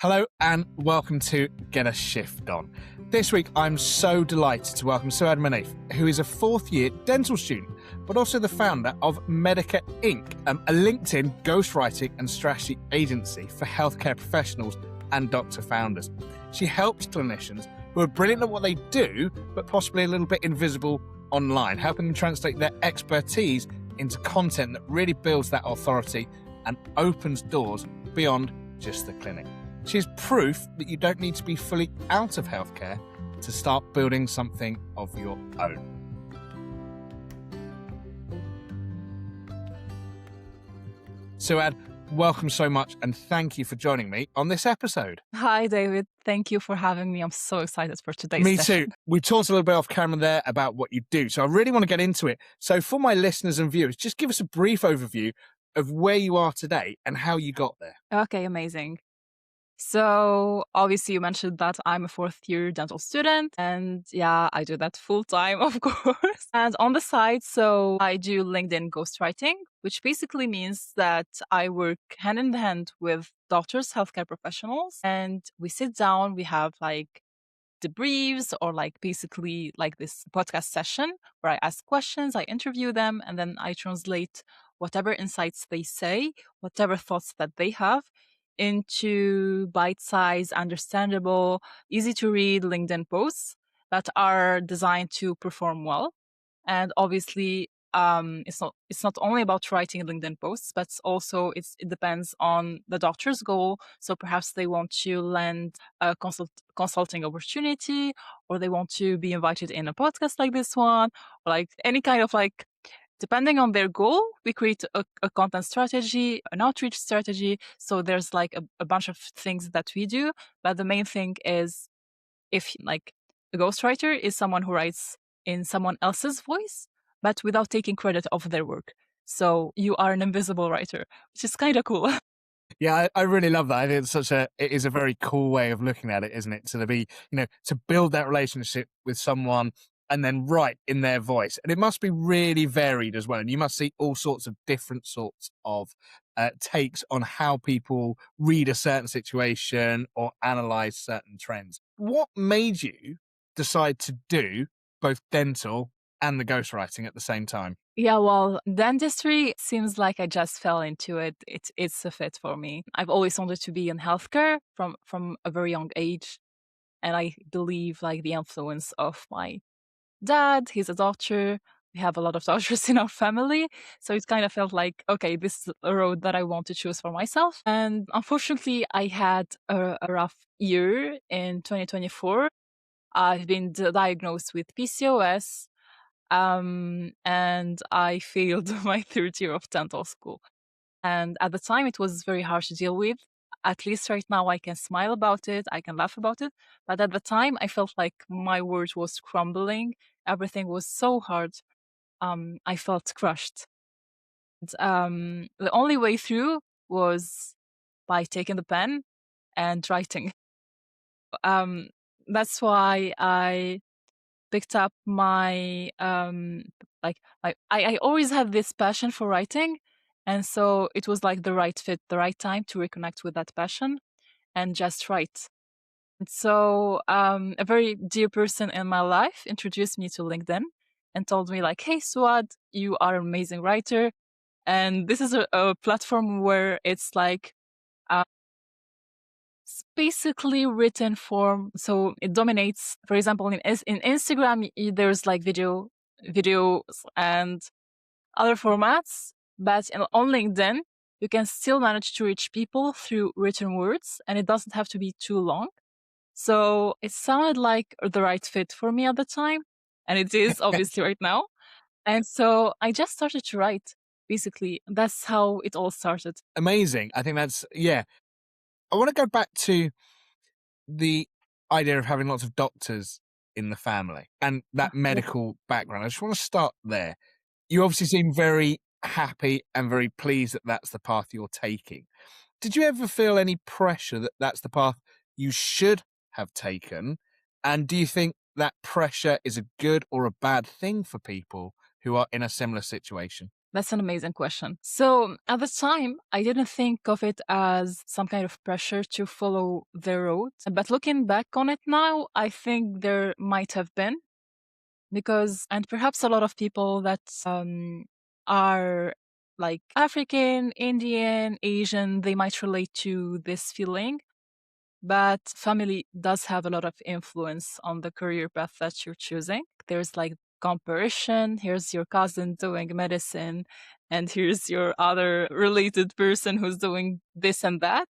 Hello and welcome to Get a Shift On. This week I'm so delighted to welcome Souad, who is a fourth year dental student, but also the founder of Medica Inc., a LinkedIn ghostwriting and strategy agency for healthcare professionals and doctor founders. She helps clinicians who are brilliant at what they do, but possibly a little bit invisible online, helping them translate their expertise into content that really builds that authority and opens doors beyond just the clinic. She's proof that you don't need to be fully out of healthcare to start building something of your own. Souad, welcome so much and thank you for joining me on this episode. Hi, David. Thank you for having me. I'm so excited for today's Me session. too. We talked a little bit off camera there about what you do, so I really want to get into it. So for my listeners and viewers, just give us a brief overview of where you are today and how you got there. Okay, amazing. So obviously you mentioned that I'm a fourth year dental student and yeah, I do that full time, of course. And on the side, so I do LinkedIn ghostwriting, which basically means that I work hand in hand with doctors, healthcare professionals, and we sit down, we have like debriefs or like basically like this podcast session where I ask questions, I interview them, and then I translate whatever insights they say, whatever thoughts that they have into bite-sized, understandable, easy to read LinkedIn posts that are designed to perform well. And obviously, it's not only about writing LinkedIn posts, but also it depends on the doctor's goal. So perhaps they want to land a consulting opportunity, or they want to be invited in a podcast like this one, or like any kind of like, depending on their goal, we create a content strategy, an outreach strategy. So there's like a bunch of things that we do, but the main thing is if like a ghostwriter is someone who writes in someone else's voice, but without taking credit of their work. So you are an invisible writer, which is kind of cool. Yeah, I really love that. I think it is a very cool way of looking at it, isn't it? To build that relationship with someone and then write in their voice. And it must be really varied as well. And you must see all sorts of different sorts of takes on how people read a certain situation or analyze certain trends. What made you decide to do both dental and the ghostwriting at the same time? Yeah, well, dentistry seems like I just fell into it. It's a fit for me. I've always wanted to be in healthcare from a very young age. And I believe like the influence of my dad, he's a doctor. We have a lot of doctors in our family. So it kind of felt like, okay, this is a road that I want to choose for myself. And unfortunately, I had a rough year in 2024. I've been diagnosed with PCOS, and I failed my third year of dental school. And at the time, it was very hard to deal with. At least right now, I can smile about it, I can laugh about it. But at the time, I felt like my world was crumbling. Everything was so hard. I felt crushed. The only way through was by taking the pen and writing. Um, that's why I picked up my I always had this passion for writing, and so it was like the right fit, the right time to reconnect with that passion and just write. And so a very dear person in my life introduced me to LinkedIn and told me like, hey Suad, you are an amazing writer, and this is a platform where it's like it's basically written form, so it dominates. For example, in Instagram, there's like videos and other formats, but on LinkedIn, you can still manage to reach people through written words, and it doesn't have to be too long. So it sounded like the right fit for me at the time, and it is obviously right now. And so I just started to write. Basically, that's how it all started. Amazing. I think yeah. I want to go back to the idea of having lots of doctors in the family and that Yeah. medical background. I just want to start there. You obviously seem very happy and very pleased that that's the path you're taking. Did you ever feel any pressure that that's the path you should have taken? And do you think that pressure is a good or a bad thing for people who are in a similar situation? That's an amazing question. So at the time, I didn't think of it as some kind of pressure to follow the road. But looking back on it now, I think there might have been because, and perhaps a lot of people that are like African, Indian, Asian, they might relate to this feeling. But family does have a lot of influence on the career path that you're choosing. There's like comparison. Here's your cousin doing medicine, and here's your other related person who's doing this and that.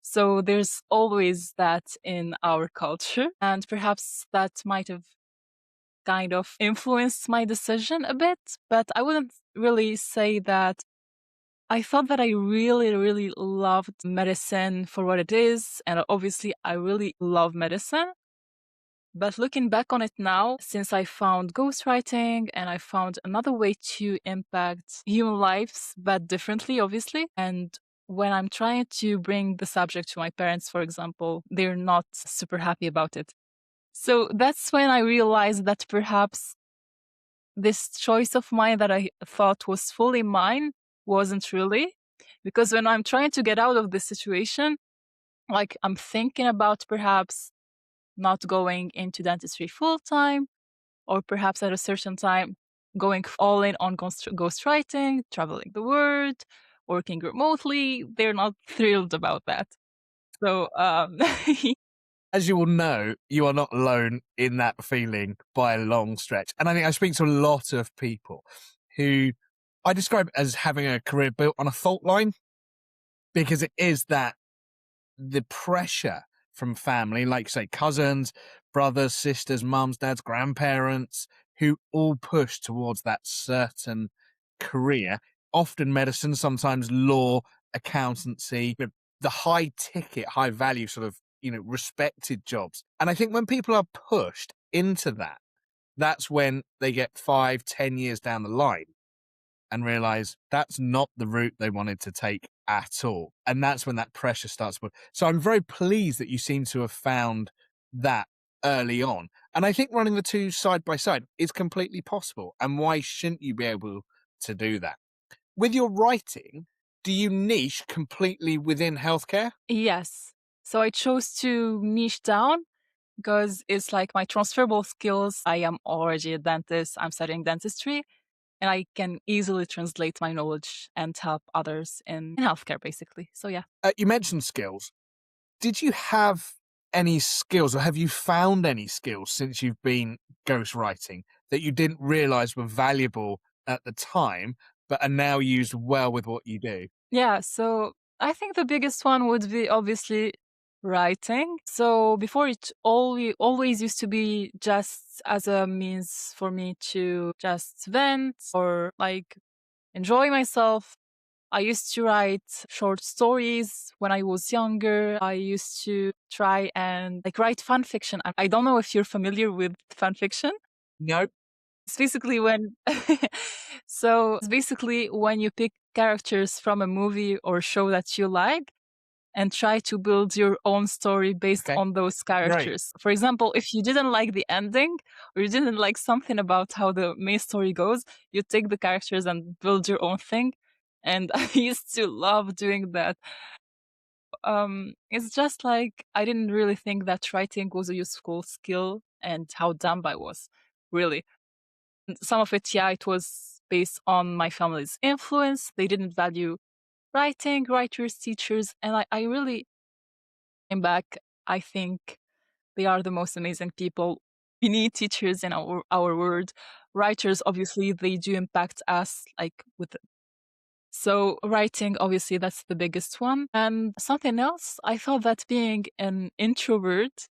So there's always that in our culture. And perhaps that might have kind of influenced my decision a bit, but I wouldn't really say that I thought that I really, really loved medicine for what it is. And obviously, I really love medicine. But looking back on it now, since I found ghostwriting and I found another way to impact human lives, but differently, obviously. And when I'm trying to bring the subject to my parents, for example, they're not super happy about it. So that's when I realized that perhaps this choice of mine that I thought was fully mine wasn't really. Because when I'm trying to get out of this situation, like I'm thinking about perhaps not going into dentistry full time, or perhaps at a certain time going all in on ghostwriting, traveling the world, working remotely. They're not thrilled about that. So, As you will know, you are not alone in that feeling by a long stretch. And I think I speak to a lot of people who I describe as having a career built on a fault line, because it is that the pressure from family, like say cousins, brothers, sisters, mums, dads, grandparents, who all push towards that certain career, often medicine, sometimes law, accountancy, the high ticket, high value sort of, respected jobs. And I think when people are pushed into that, that's when they get 5, 10 years down the line and realize that's not the route they wanted to take at all. And that's when that pressure starts. So I'm very pleased that you seem to have found that early on. And I think running the two side by side is completely possible. And why shouldn't you be able to do that? With your writing, do you niche completely within healthcare? yes. So I chose to niche down because it's like my transferable skills. I am already a dentist, I'm studying dentistry, and I can easily translate my knowledge and help others in healthcare, basically. So, yeah. You mentioned skills. Did you have any skills, or have you found any skills since you've been ghostwriting that you didn't realize were valuable at the time, but are now used well with what you do? Yeah, so I think the biggest one would be obviously writing. So before it always used to be just as a means for me to just vent or like enjoy myself. I used to write short stories when I was younger. I used to try and like write fan fiction. I don't know if you're familiar with fan fiction. No. It's basically when so it's basically when you pick characters from a movie or show that you like and try to build your own story based Okay. on those Great. characters. For example, if you didn't like the ending or you didn't like something about how the main story goes, you take the characters and build your own thing. And I used to love doing that. It's just like I didn't really think that writing was a useful skill and how dumb I was, really. Some of it, yeah, it was based on my family's influence. They didn't value writing, writers, teachers, and I really came back. I think they are the most amazing people. We need teachers in our world. Writers, obviously, they do impact us like with so writing, obviously, that's the biggest one. And something else, I thought that being an introvert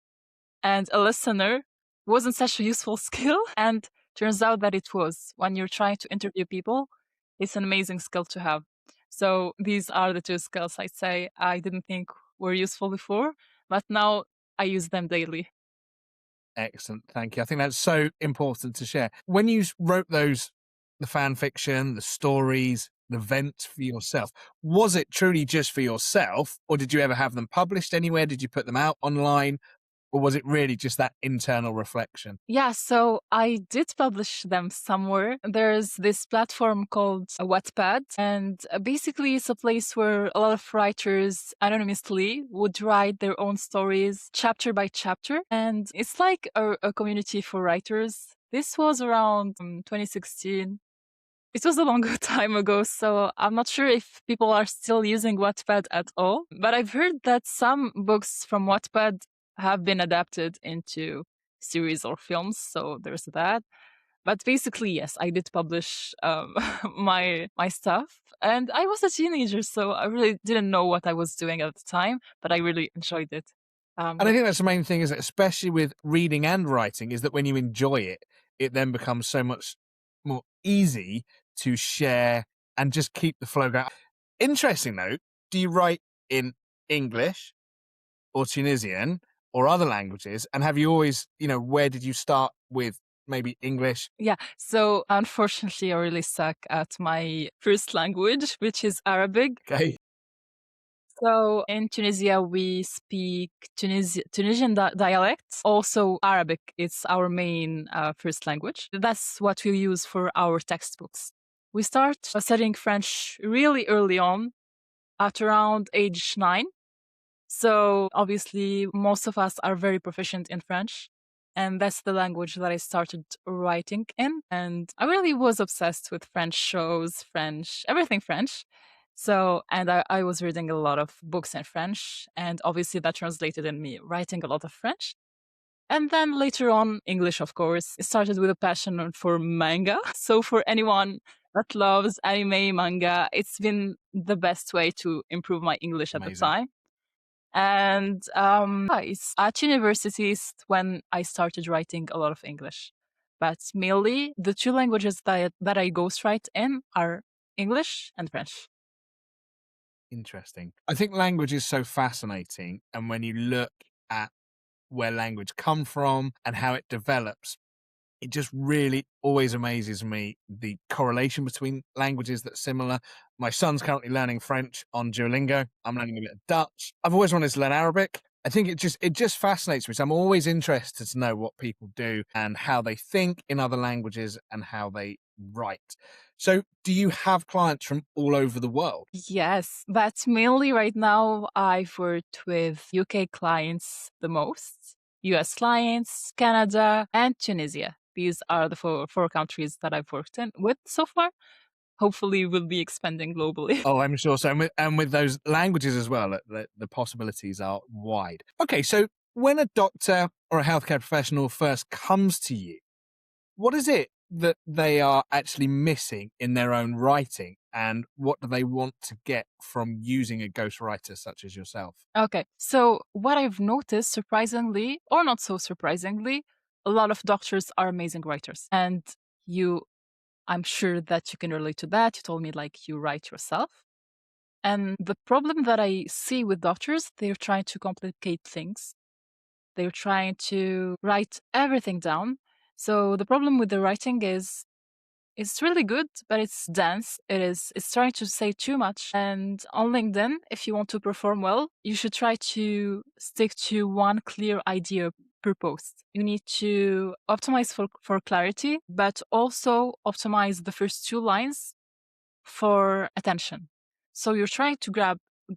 and a listener wasn't such a useful skill. And turns out that it was. When you're trying to interview people, it's an amazing skill to have. So these are the two skills I'd say I didn't think were useful before, but now I use them daily. Excellent. Thank you. I think that's so important to share. When you wrote the fan fiction, the stories, the vent for yourself, was it truly just for yourself, or did you ever have them published anywhere? Did you put them out online? Or was it really just that internal reflection? Yeah, so I did publish them somewhere. There's this platform called Wattpad, and basically it's a place where a lot of writers anonymously would write their own stories chapter by chapter. And it's like a community for writers. This was around 2016. It was a long time ago, so I'm not sure if people are still using Wattpad at all. But I've heard that some books from Wattpad have been adapted into series or films, so there's that. But basically, yes, I did publish my stuff, and I was a teenager, so I really didn't know what I was doing at the time, but I really enjoyed it. And I think that's the main thing, is it? Especially with reading and writing, is that when you enjoy it, it then becomes so much more easy to share and just keep the flow going. Interesting note, do you write in English or Tunisian or other languages? And have you always, where did you start with maybe English? Yeah, so unfortunately, I really suck at my first language, which is Arabic. Okay. So in Tunisia, we speak Tunisian dialects. Also Arabic, it's our main first language. That's what we use for our textbooks. We start studying French really early on, at around age 9. So obviously, most of us are very proficient in French. And that's the language that I started writing in. And I really was obsessed with French shows, French, everything French. So, and I was reading a lot of books in French. And obviously, that translated in me writing a lot of French. And then later on, English, of course. It started with a passion for manga. So, for anyone that loves anime, manga, it's been the best way to improve my English at the Amazing. time. And it's at universities when I started writing a lot of English. But mainly, the two languages that I ghostwrite in are English and French. Interesting. I think language is so fascinating. And when you look at where language come from and how it develops, it just really always amazes me, the correlation between languages that's similar. My son's currently learning French on Duolingo. I'm learning a bit of Dutch. I've always wanted to learn Arabic. I think it just fascinates me. So I'm always interested to know what people do and how they think in other languages and how they write. So do you have clients from all over the world? Yes, but mainly right now, I've worked with UK clients the most, US clients, Canada, and Tunisia. These are the four countries that I've worked in with so far. Hopefully, we'll be expanding globally. Oh, I'm sure so. And with those languages as well, the possibilities are wide. Okay, so when a doctor or a healthcare professional first comes to you, what is it that they are actually missing in their own writing, and what do they want to get from using a ghostwriter such as yourself? Okay, so what I've noticed, surprisingly, or not so surprisingly, a lot of doctors are amazing writers. And I'm sure that you can relate to that. You told me like you write yourself. And the problem that I see with doctors, they're trying to complicate things. They're trying to write everything down. So the problem with the writing is it's really good, but it's dense. It's trying to say too much. And on LinkedIn, if you want to perform well, you should try to stick to one clear idea per post. You need to optimize for clarity, but also optimize the first 2 lines for attention. So you're trying to grab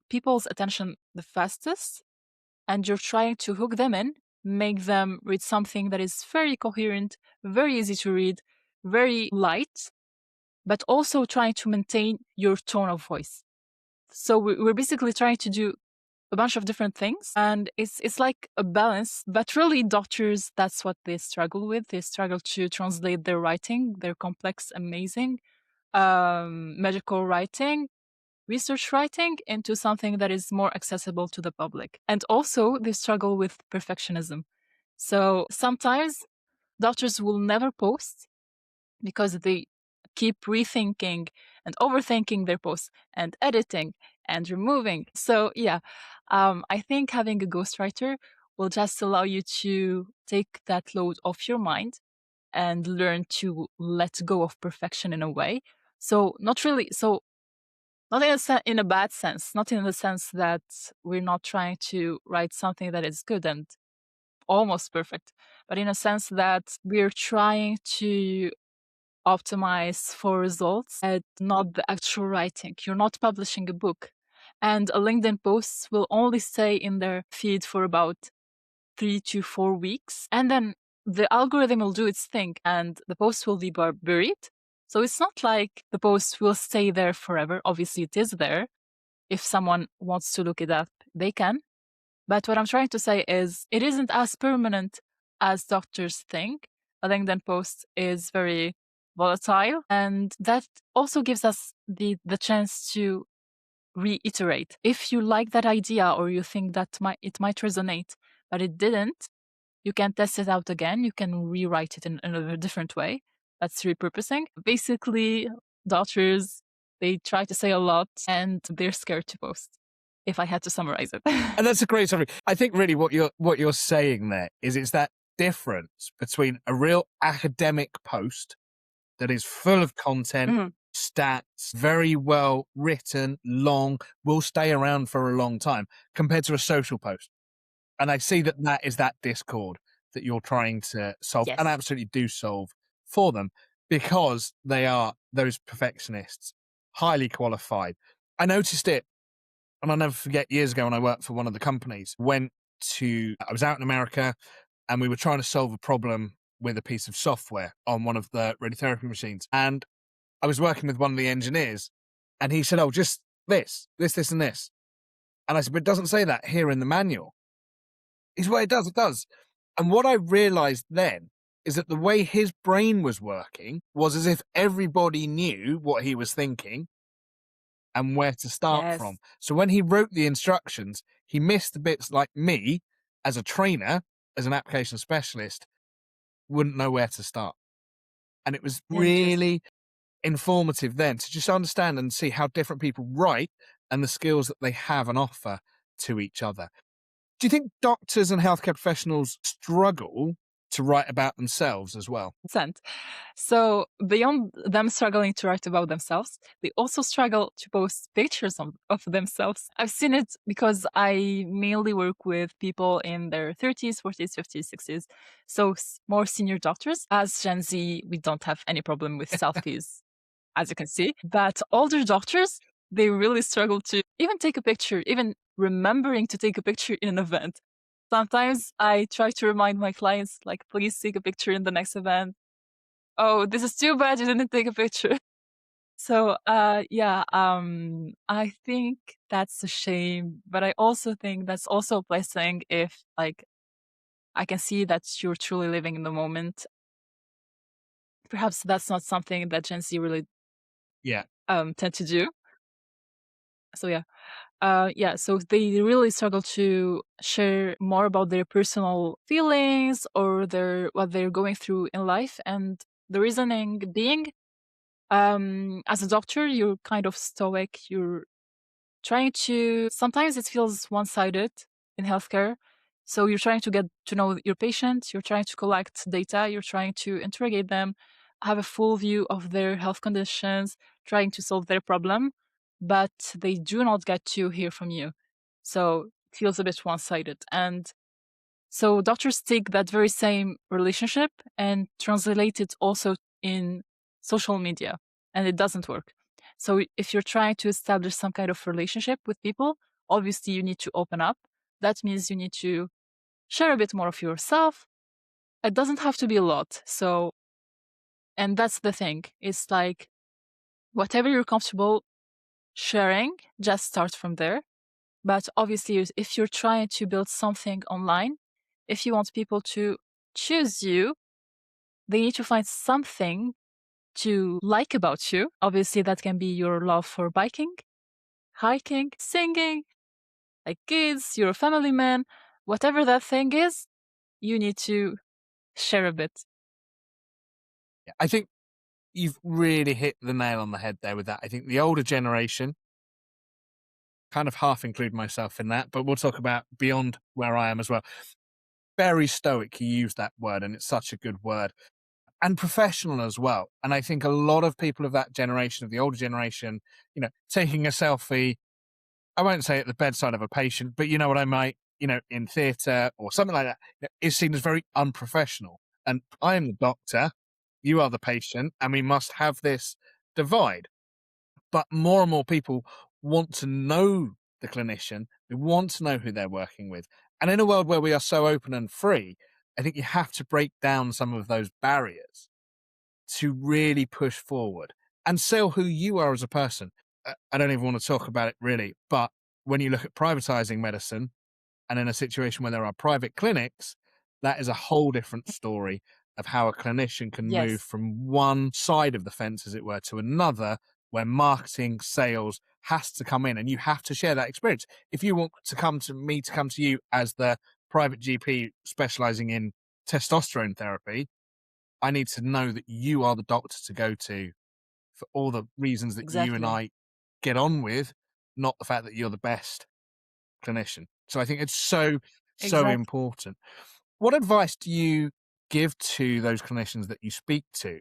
people's attention the fastest, and you're trying to hook them in, make them read something that is very coherent, very easy to read, very light, but also trying to maintain your tone of voice. So we're basically trying to do a bunch of different things, and it's like a balance. But really, doctors, that's what they struggle with. They struggle to translate their writing, their complex, amazing medical writing, research writing, into something that is more accessible to the public. And also, they struggle with perfectionism. So sometimes doctors will never post because they keep rethinking and overthinking their posts and editing and removing. So yeah, I think having a ghostwriter will just allow you to take that load off your mind and learn to let go of perfection in a way. So not really, so not in a bad sense, not in the sense that we're not trying to write something that is good and almost perfect, but in a sense that we're trying to optimize for results and not the actual writing. You're not publishing a book. And a LinkedIn post will only stay in their feed for about 3 to 4 weeks. And then the algorithm will do its thing and the post will be buried. So it's not like the post will stay there forever. Obviously, it is there. If someone wants to look it up, they can. But what I'm trying to say is it isn't as permanent as doctors think. A LinkedIn post is very volatile, and that also gives us the chance to reiterate. If you like that idea or you think that it might resonate, but it didn't, you can test it out again. You can rewrite it in a different way. That's repurposing. Basically, doctors, they try to say a lot and they're scared to post, if I had to summarize it. And that's a great summary. I think really what you're saying there is it's that difference between a real academic post that is full of content, stats, very well written, long, will stay around for a long time, compared to a social post. And I see that is that discord that you're trying to solve, Yes. and absolutely do solve for them, because they are those perfectionists, highly qualified. I noticed it, and I'll never forget, years ago when I worked for one of the companies, I was out in America and we were trying to solve a problem with a piece of software on one of the radiotherapy machines. And I was working with one of the engineers and he said, "Oh, just this, and this." And I said, "But it doesn't say that here in the manual." He said, "Well, it does. And what I realized then is that the way his brain was working was as if everybody knew what he was thinking and where to start from. So when he wrote the instructions, he missed the bits like me, as a trainer, as an application specialist, wouldn't know where to start. And it was really informative then to just understand and see how different people write and the skills that they have and offer to each other. Do you think doctors and healthcare professionals struggle to write about themselves as well? So beyond them struggling to write about themselves, they also struggle to post pictures of themselves. I've seen it because I mainly work with people in their 30s, 40s, 50s, 60s. So more senior doctors. As Gen Z, we don't have any problem with selfies, as you can see. But older doctors, they really struggle to even take a picture, even remembering to take a picture in an event. Sometimes I try to remind my clients, like, please take a picture in the next event. Oh, this is too bad you didn't take a picture. So, I think that's a shame, but I also think that's also a blessing if, like, I can see that you're truly living in the moment. Perhaps that's not something that Gen Z really tend to do. So so they really struggle to share more about their personal feelings or what they're going through in life, and the reasoning being, as a doctor, you're kind of stoic. You're trying to, sometimes it feels one-sided in healthcare. So you're trying to get to know your patient, you're trying to collect data, you're trying to interrogate them, have a full view of their health conditions, trying to solve their problem, but they do not get to hear from you. So it feels a bit one-sided. And so doctors take that very same relationship and translate it also in social media, and it doesn't work. So if you're trying to establish some kind of relationship with people, obviously you need to open up. That means you need to share a bit more of yourself. It doesn't have to be a lot. So, and that's the thing. It's like whatever you're comfortable sharing, just start from there. But obviously, if you're trying to build something online, if you want people to choose you, they need to find something to like about you. Obviously, that can be your love for biking, hiking, singing, like kids, you're a family man, whatever that thing is, you need to share a bit. I think you've really hit the nail on the head there with that. I think the older generation, kind of half include myself in that, but we'll talk about beyond where I am as well. Very stoic, you use that word, and it's such a good word. And professional as well. And I think a lot of people of that generation, of the older generation, taking a selfie, I won't say at the bedside of a patient, but you know what I in theatre or something like that, is seen as very unprofessional. And I am the doctor, you are the patient, and we must have this divide. But more and more people want to know the clinician, they want to know who they're working with. And in a world where we are so open and free, I think you have to break down some of those barriers to really push forward and sell who you are as a person. I don't even want to talk about it really, but when you look at privatizing medicine and in a situation where there are private clinics, that is a whole different story of how a clinician can move Yes, from one side of the fence, as it were, to another, where marketing, sales has to come in and you have to share that experience. If you want to come to me to come to you as the private GP specializing in testosterone therapy, I need to know that you are the doctor to go to for all the reasons that you and exactly. I get on with, not the fact that you're the best clinician. So I think it's so Exactly. important. What advice do you give to those clinicians that you speak to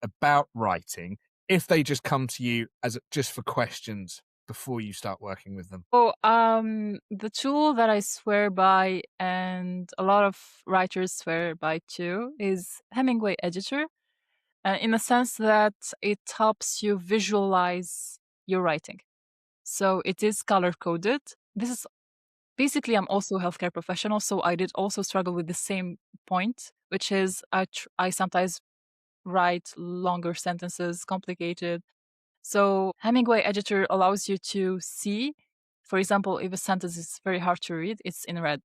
about writing if they just come to you as just for questions before you start working with them? So, the tool that I swear by, and a lot of writers swear by too, is Hemingway Editor, in the sense that it helps you visualize your writing. So it is color coded. This is basically, I'm also a healthcare professional, so I did also struggle with the same point, which is I sometimes write longer sentences, complicated. So Hemingway Editor allows you to see, for example, if a sentence is very hard to read, it's in red.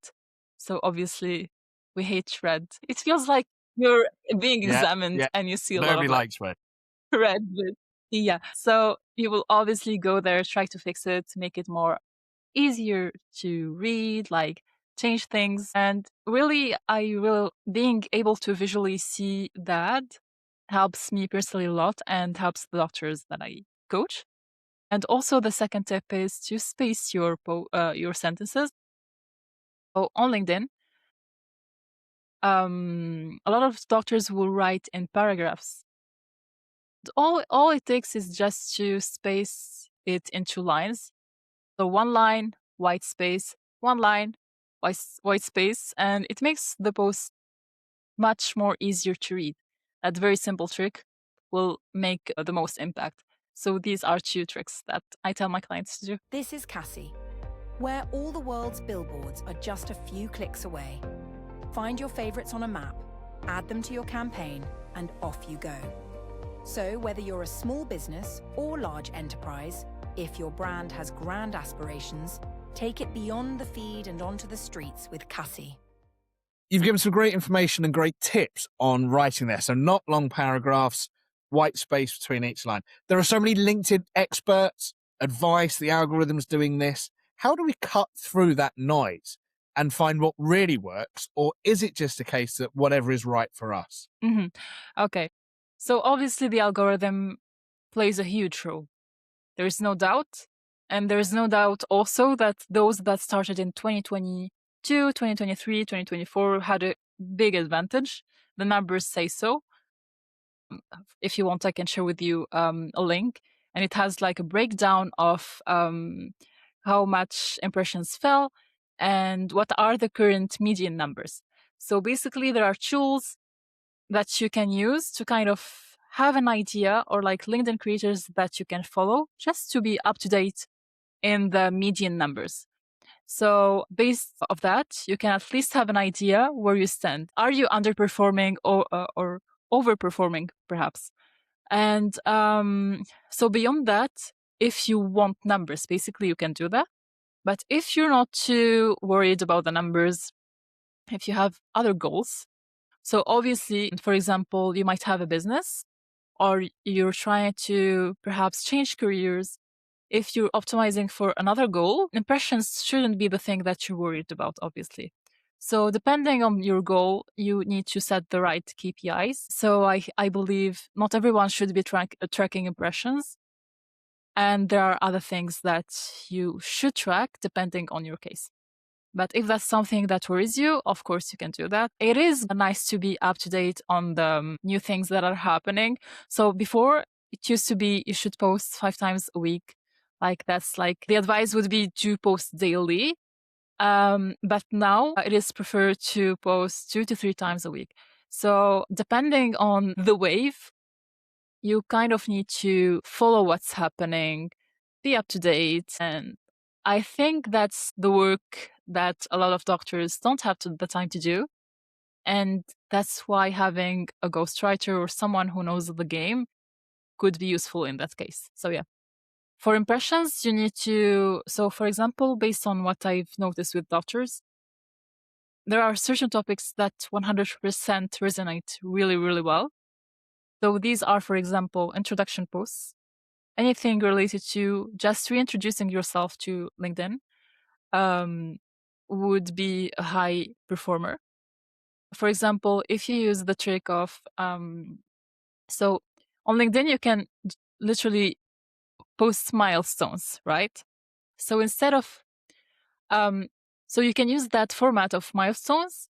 So obviously, we hate red. It feels like you're being Yeah, examined yeah. and you see a lot Nobody of like likes red. red. Yeah. So you will obviously go there, try to fix it, to make it more easier to read, like change things. And really, I will being able to visually see that helps me personally a lot and helps the doctors that I coach. And also, the second tip is to space your sentences. So on LinkedIn, a lot of doctors will write in paragraphs. All it takes is just to space it into lines. So one line, white space, one line, white space, and it makes the post much more easier to read. That very simple trick will make the most impact. So these are two tricks that I tell my clients to do. This is Cassie, where all the world's billboards are just a few clicks away. Find your favorites on a map, add them to your campaign, and off you go. So whether you're a small business or large enterprise, if your brand has grand aspirations, take it beyond the feed and onto the streets with Cassie. You've given some great information and great tips on writing there. So not long paragraphs, white space between each line. There are so many LinkedIn experts, advice, the algorithm's doing this. How do we cut through that noise and find what really works? Or is it just a case that whatever is right for us? hmm Okay. So obviously, the algorithm plays a huge role. There is no doubt. And there is no doubt also that those that started in 2022, 2023, 2024 had a big advantage. The numbers say so. If you want, I can share with you a link. And it has like a breakdown of how much impressions fell and what are the current median numbers. So basically, there are tools that you can use to kind of have an idea, or like LinkedIn creators that you can follow just to be up to date in the median numbers. So based of that, you can at least have an idea where you stand. Are you underperforming or overperforming, perhaps? And so beyond that, if you want numbers, basically you can do that. But if you're not too worried about the numbers, if you have other goals, so obviously, for example, you might have a business or you're trying to perhaps change careers. If you're optimizing for another goal, impressions shouldn't be the thing that you're worried about, obviously. So depending on your goal, you need to set the right KPIs. So I believe not everyone should be tracking impressions. And there are other things that you should track depending on your case. But if that's something that worries you, of course you can do that. It is nice to be up to date on the new things that are happening. So before, it used to be you should post 5 times a week. Like that's like the advice would be to post daily. But now it is preferred to post 2 to 3 times a week. So depending on the wave, you kind of need to follow what's happening, be up to date. And I think that's the work that a lot of doctors don't have the time to do. And that's why having a ghostwriter or someone who knows the game could be useful in that case. So yeah. For impressions, you need to, so for example, based on what I've noticed with doctors, there are certain topics that 100% resonate really, really well. So these are, for example, introduction posts, anything related to just reintroducing yourself to LinkedIn would be a high performer. For example, if you use the trick of, so on LinkedIn, you can literally post milestones, right? So instead of, so you can use that format of milestones,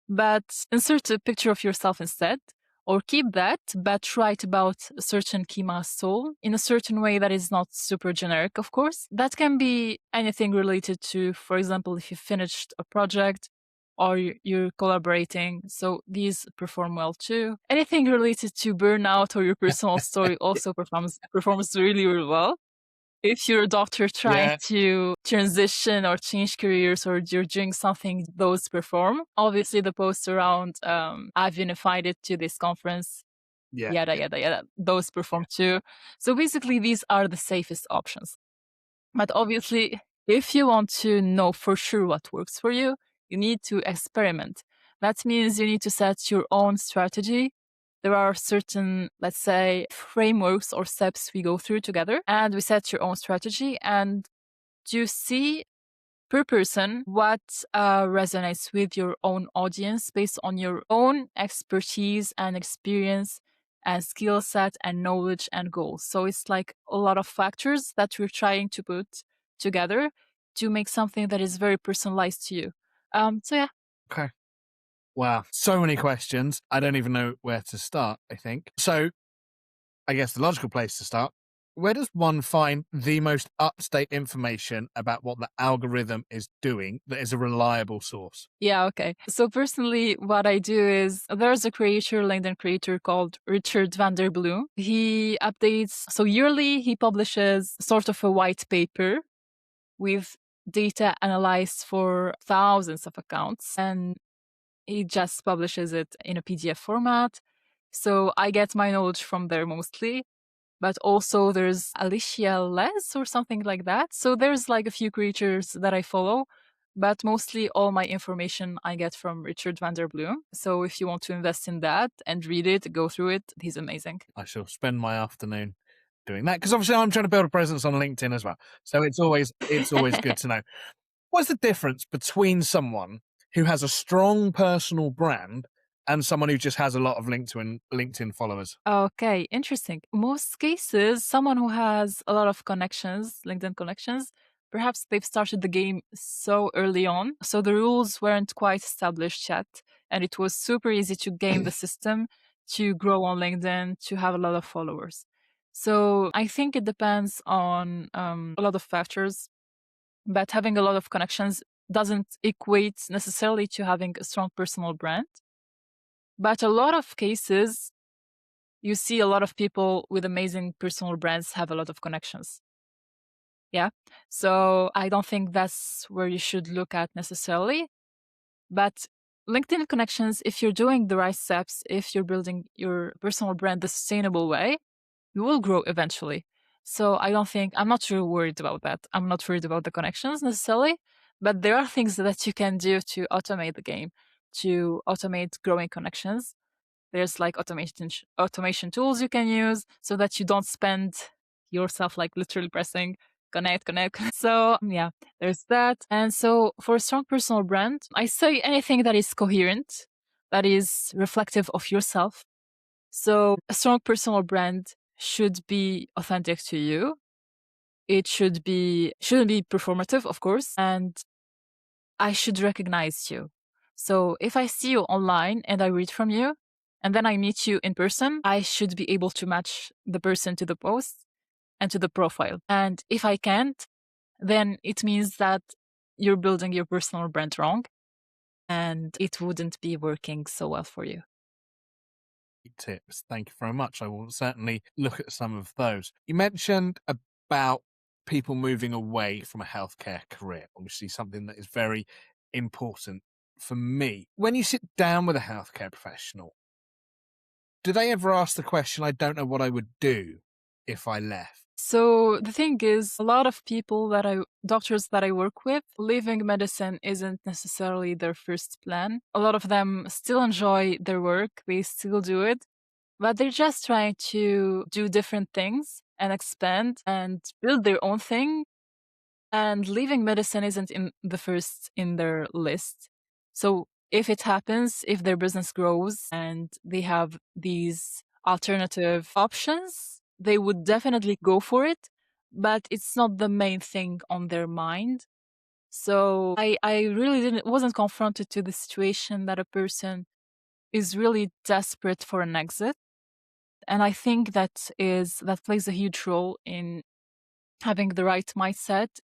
but insert a picture of yourself instead, or keep that, but write about a certain key milestone in a certain way that is not super generic, of course. That can be anything related to, for example, if you finished a project or you're collaborating. So these perform well too. Anything related to burnout or your personal story also performs really, really well. If you're a doctor trying to transition or change careers, or you're doing something, those perform. Obviously, the posts around I've unified it to this conference, yada, those perform too. So basically, these are the safest options. But obviously, if you want to know for sure what works for you, you need to experiment. That means you need to set your own strategy. There are certain, let's say, frameworks or steps we go through together, and we set your own strategy and you see per person what resonates with your own audience based on your own expertise and experience and skill set and knowledge and goals. So it's like a lot of factors that we're trying to put together to make something that is very personalized to you. So yeah. Okay. Wow. So many questions. I don't even know where to start, I think. So I guess the logical place to start, where does one find the most up-to-date information about what the algorithm is doing that is a reliable source? Yeah, okay. So personally, what I do is there's a creator, LinkedIn creator called Richard van der Bloem. He updates, so yearly he publishes sort of a white paper with data analyzed for thousands of accounts, and he just publishes it in a PDF format. So I get my knowledge from there mostly. But also there's Alicia Les or something like that. So there's like a few creators that I follow, but mostly all my information I get from Richard van der Bloem. So if you want to invest in that and read it, go through it, he's amazing. I shall spend my afternoon doing that, because obviously I'm trying to build a presence on LinkedIn as well. So it's always good to know. What's the difference between someone who has a strong personal brand and someone who just has a lot of LinkedIn followers? Okay, interesting. Most cases, someone who has a lot of connections, LinkedIn connections, perhaps they've started the game so early on, so the rules weren't quite established yet, and it was super easy to game the system, to grow on LinkedIn, to have a lot of followers. So I think it depends on a lot of factors, but having a lot of connections doesn't equate necessarily to having a strong personal brand. But a lot of cases, you see a lot of people with amazing personal brands have a lot of connections. Yeah. So I don't think that's where you should look at necessarily. But LinkedIn connections, if you're doing the right steps, if you're building your personal brand the sustainable way, you will grow eventually. So I'm not really worried about that. I'm not worried about the connections necessarily, but there are things that you can do to automate the game, to automate growing connections. There's like automation tools you can use so that you don't spend yourself like literally pressing connect. So yeah, there's that. And so for a strong personal brand, I say anything that is coherent, that is reflective of yourself. So a strong personal brand should be authentic to you. It shouldn't be performative, of course, and I should recognize you. So if I see you online and I read from you, and then I meet you in person, I should be able to match the person to the post and to the profile. And if I can't, then it means that you're building your personal brand wrong, and it wouldn't be working so well for you. Tips. Thank you very much. I will certainly look at some of those. You mentioned about people moving away from a healthcare career, obviously something that is very important for me. When you sit down with a healthcare professional, do they ever ask the question, I don't know what I would do if I left? So the thing is, a lot of doctors that I work with, leaving medicine isn't necessarily their first plan. A lot of them still enjoy their work, they still do it, but they're just trying to do different things and expand and build their own thing. And leaving medicine isn't in the first in their list. So if it happens, if their business grows and they have these alternative options, they would definitely go for it, but it's not the main thing on their mind. So I really wasn't confronted to the situation that a person is really desperate for an exit. And I think that plays a huge role in having the right mindset.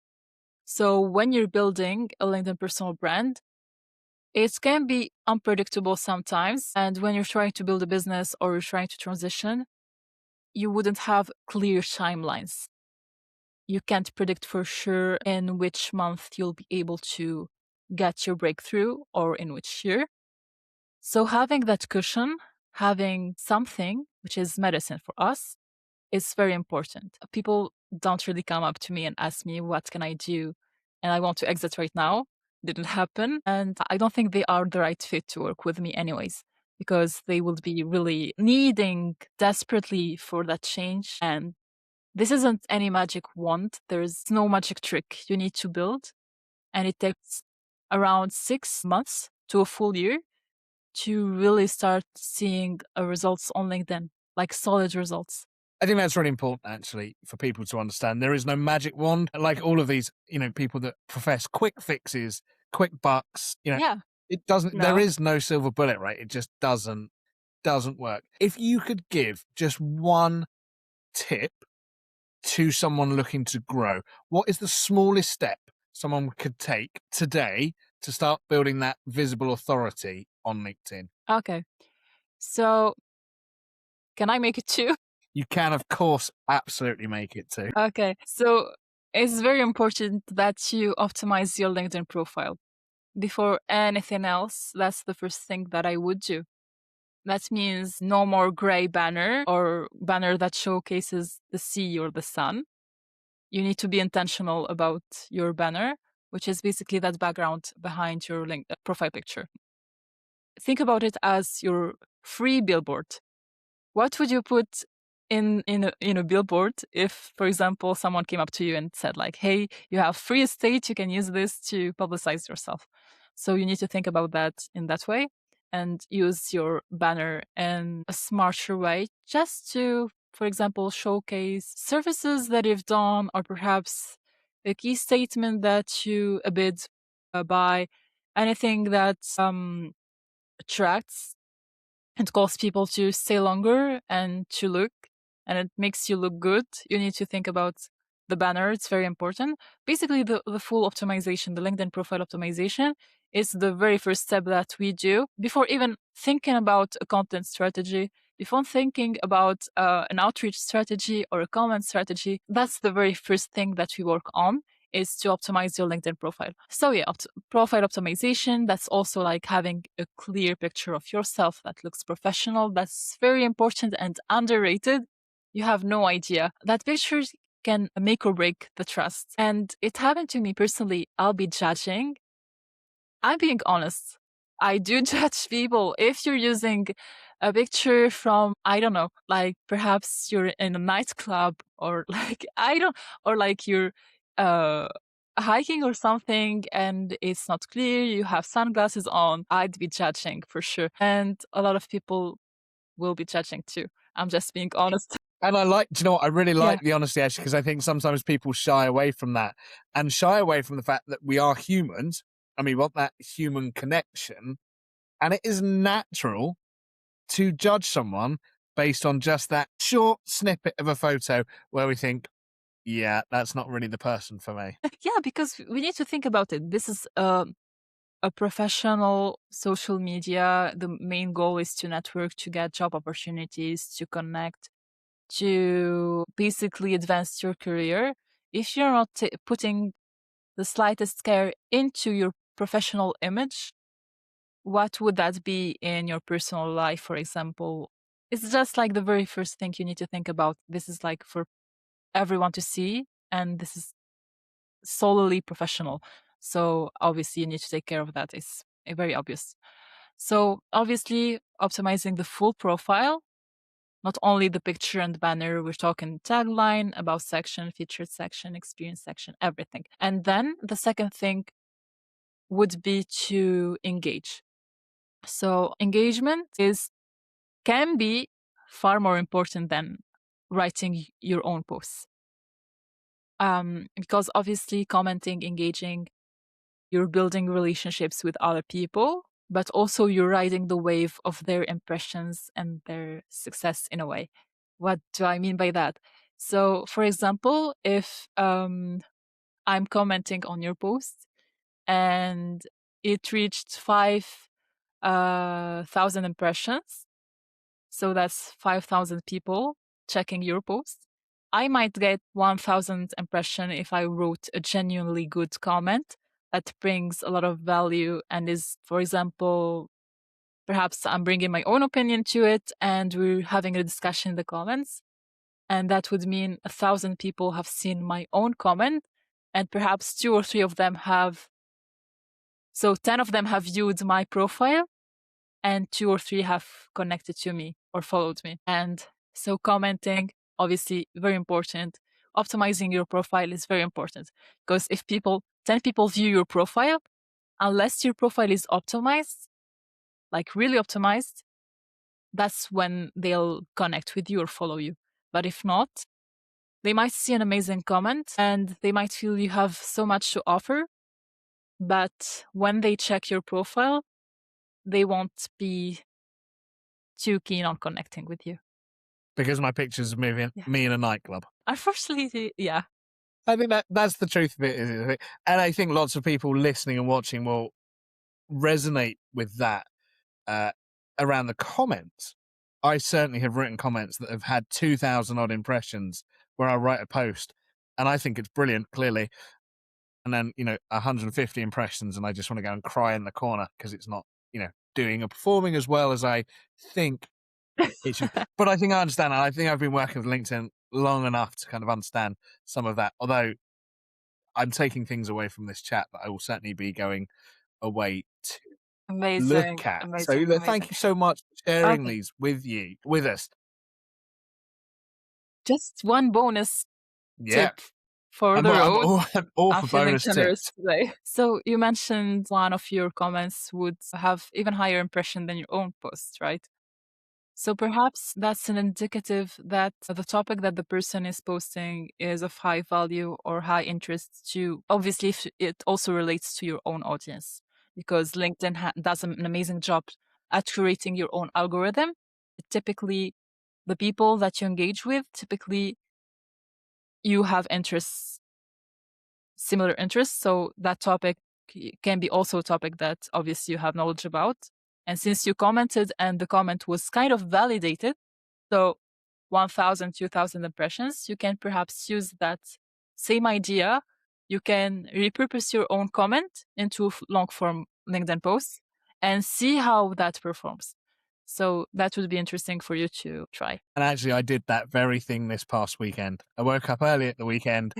So when you're building a LinkedIn personal brand, it can be unpredictable sometimes. And when you're trying to build a business or you're trying to transition, you wouldn't have clear timelines. You can't predict for sure in which month you'll be able to get your breakthrough or in which year. So having that cushion, having something, which is medicine for us, is very important. People don't really come up to me and ask me, what can I do? And I want to exit right now. Didn't happen. And I don't think they are the right fit to work with me anyways, because they will be really needing desperately for that change. And this isn't any magic wand. There's no magic trick you need to build. And it takes around 6 months to a full year to really start seeing results on LinkedIn, like solid results. I think that's really important, actually, for people to understand. There is no magic wand. Like all of these, people that profess quick fixes, quick bucks, Yeah. it doesn't, No. there is no silver bullet, right? It just doesn't work. If you could give just one tip to someone looking to grow, what is the smallest step someone could take today to start building that visible authority on LinkedIn? Okay. So can I make it too? You can, of course, absolutely make it too. Okay. So it's very important that you optimize your LinkedIn profile. Before anything else, that's the first thing that I would do. That means no more gray banner or banner that showcases the sea or the sun. You need to be intentional about your banner, which is basically that background behind your profile picture. Think about it as your free billboard. What would you put in a billboard if, for example, someone came up to you and said like, hey, you have free estate, you can use this to publicize yourself. So you need to think about that in that way and use your banner in a smarter way just to, for example, showcase services that you've done or perhaps a key statement that you bid by, anything that attracts and calls people to stay longer and to look, and it makes you look good. You need to think about the banner. It's very important. Basically, the full optimization, the LinkedIn profile optimization, is the very first step that we do before even thinking about a content strategy, before thinking about an outreach strategy or a comment strategy. That's the very first thing that we work on, is to optimize your LinkedIn profile. So yeah, profile optimization, that's also like having a clear picture of yourself that looks professional. That's very important and underrated. You have no idea. That picture can make or break the trust. And it happened to me personally. I'll be judging. I'm being honest. I do judge people. If you're using a picture from, I don't know, like perhaps you're in a nightclub or like, or like you're hiking or something and it's not clear, you have sunglasses on, I'd be judging for sure. And a lot of people will be judging too. I'm just being honest. And do you know what? I really like the honesty, actually, because I think sometimes people shy away from that and shy away from the fact that we are humans and we want that human connection. And it is natural to judge someone based on just that short snippet of a photo where we think, yeah, that's not really the person for me. Yeah, because we need to think about it. This is a professional social media. The main goal is to network, to get job opportunities, to connect, to basically advance your career. If you're not putting the slightest care into your professional image, what would that be in your personal life, for example? It's just like the very first thing you need to think about. This is like for everyone to see, and this is solely professional. So obviously you need to take care of that. It's very obvious. So obviously optimizing the full profile, not only the picture and banner, we're talking tagline, about section, featured section, experience section, everything. And then the second thing would be to engage. So engagement can be far more important than writing your own posts. Because obviously commenting, engaging, you're building relationships with other people, but also you're riding the wave of their impressions and their success in a way. What do I mean by that? So, for example, if I'm commenting on your post and it reached 5,000 impressions, so that's 5,000 people checking your post. I might get 1,000 impression if I wrote a genuinely good comment that brings a lot of value and is, for example, perhaps I'm bringing my own opinion to it and we're having a discussion in the comments. And that would mean 1,000 people have seen my own comment and perhaps 2 or 3 of them so 10 of them have viewed my profile and 2 or 3 have connected to me or followed me. And so commenting, obviously very important. Optimizing your profile is very important because if 10 people view your profile, unless your profile is optimized, like really optimized, that's when they'll connect with you or follow you. But if not, they might see an amazing comment and they might feel you have so much to offer. But when they check your profile, they won't be too keen on connecting with you. Because my pictures of me in a nightclub. Unfortunately, yeah. I think that's the truth of it, isn't it? And I think lots of people listening and watching will resonate with that around the comments. I certainly have written comments that have had 2,000 odd impressions where I write a post and I think it's brilliant, clearly. And then, 150 impressions and I just want to go and cry in the corner because it's not, doing or performing as well as I think it should. But I think I understand. And I think I've been working with LinkedIn long enough to kind of understand some of that. Although I'm taking things away from this chat that I will certainly be going away to Amazing. look at. Amazing, So thank you so much for sharing these with us. Just one bonus tip for the I'm road. all I'm for feeling bonus generous tips. today. So you mentioned one of your comments would have even higher impression than your own post, right? So perhaps that's an indicative that the topic that the person is posting is of high value or high interest to, obviously, if it also relates to your own audience, because LinkedIn does an amazing job at curating your own algorithm. Typically, the people that you engage with, typically you have similar interests. So that topic can be also a topic that obviously you have knowledge about. And since you commented and the comment was kind of validated, so 1,000, 2,000 impressions, you can perhaps use that same idea. You can repurpose your own comment into long form LinkedIn posts and see how that performs. So that would be interesting for you to try. And actually, I did that very thing this past weekend. I woke up early at the weekend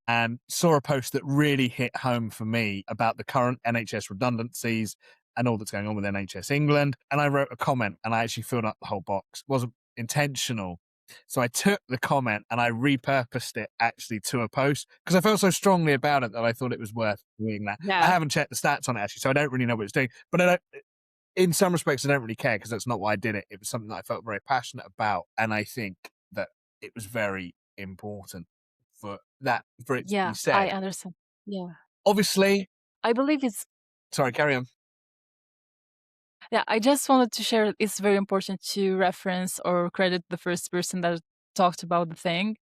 and saw a post that really hit home for me about the current NHS redundancies and all that's going on with NHS England. And I wrote a comment and I actually filled up the whole box. It wasn't intentional. So I took the comment and I repurposed it actually to a post because I felt so strongly about it that I thought it was worth doing that. Yeah. I haven't checked the stats on it actually, so I don't really know what it's doing. But in some respects, I don't really care because that's not why I did it. It was something that I felt very passionate about. And I think that it was very important for it to be said. I understand. Yeah. Obviously. I believe it's... Sorry, carry on. Yeah, I just wanted to share it's very important to reference or credit the first person that talked about the thing.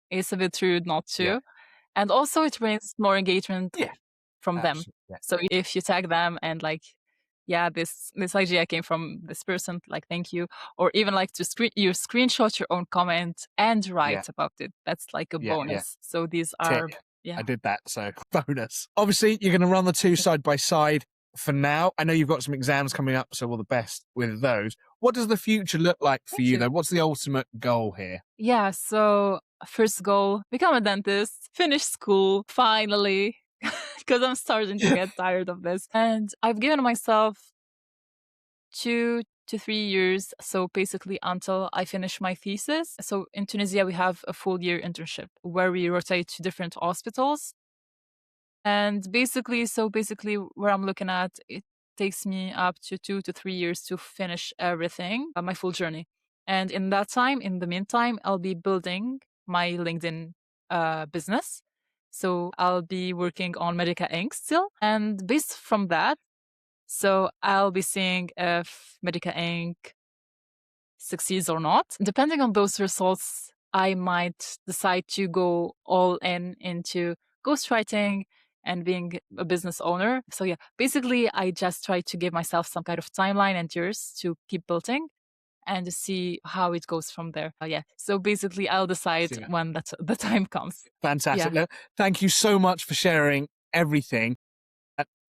It's a bit rude not to. Yeah. And also it brings more engagement Yeah. from them. Absolutely. Yeah. So if you tag them and like, yeah, this idea came from this person, like, thank you. Or even like to screenshot your own comment and write about it. That's like a bonus. So these are, Tick. yeah. I did that, so bonus. Obviously, you're going to run the two side by side for now. I know you've got some exams coming up, so all the best with those. What does the future look like for you, though? What's the ultimate goal here? Yeah, so first goal, become a dentist, finish school, finally, because I'm starting to get tired of this. And I've given myself 2 to 3 years, so basically until I finish my thesis. So in Tunisia, we have a full year internship where we rotate to different hospitals. And basically, where I'm looking at, it takes me up to 2 to 3 years to finish everything, my full journey. And in that time, in the meantime, I'll be building my LinkedIn business. So I'll be working on Medica Inc. still. And based from that, so I'll be seeing if Medica Inc. succeeds or not. Depending on those results, I might decide to go all in into ghostwriting and being a business owner. So yeah, basically I just try to give myself some kind of timeline and years to keep building and to see how it goes from there. Yeah. So basically I'll decide when the time comes. Fantastic. Look, thank you so much for sharing everything.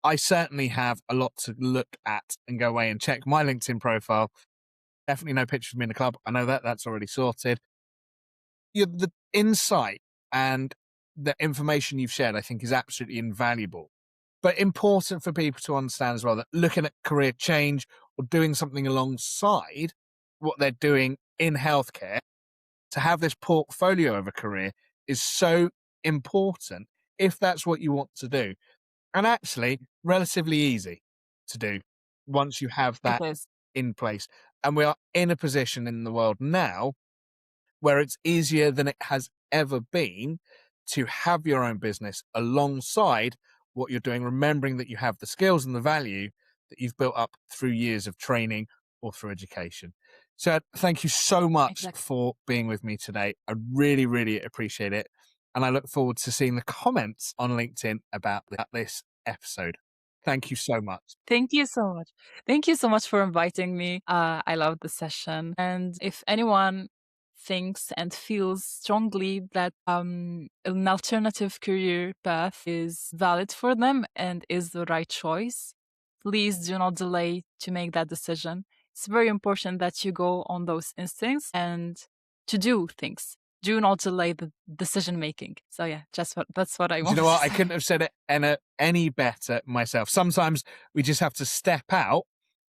I certainly have a lot to look at and go away and check my LinkedIn profile. Definitely no pictures of me in the club. I know that's already sorted. The insight and the information you've shared, I think, is absolutely invaluable. But important for people to understand as well that looking at career change or doing something alongside what they're doing in healthcare to have this portfolio of a career is so important if that's what you want to do. And actually, relatively easy to do once you have that in place. And we are in a position in the world now where it's easier than it has ever been to have your own business alongside what you're doing, remembering that you have the skills and the value that you've built up through years of training or through education. So thank you so much for being with me today. I really, really appreciate it. And I look forward to seeing the comments on LinkedIn about this episode. Thank you so much. Thank you so much. Thank you so much for inviting me. I loved the session. And if anyone thinks and feels strongly that an alternative career path is valid for them and is the right choice, please do not delay to make that decision. It's very important that you go on those instincts and to do things. Do not delay the decision making. So yeah, that's what I want. You know what? I couldn't have said it any better myself. Sometimes we just have to step out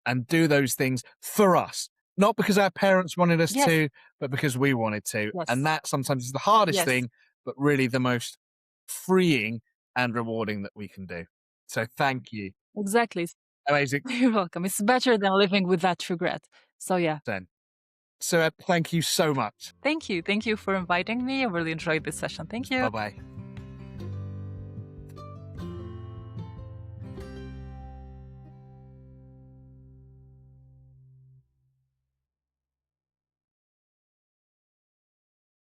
and do those things for us. Not because our parents wanted us to, but because we wanted to. And that sometimes is the hardest thing, but really the most freeing and rewarding that we can do. So thank you. Exactly. Amazing. You're welcome. It's better than living with that regret. So yeah. So thank you so much. Thank you. Thank you for inviting me. I really enjoyed this session. Thank you. Bye-bye.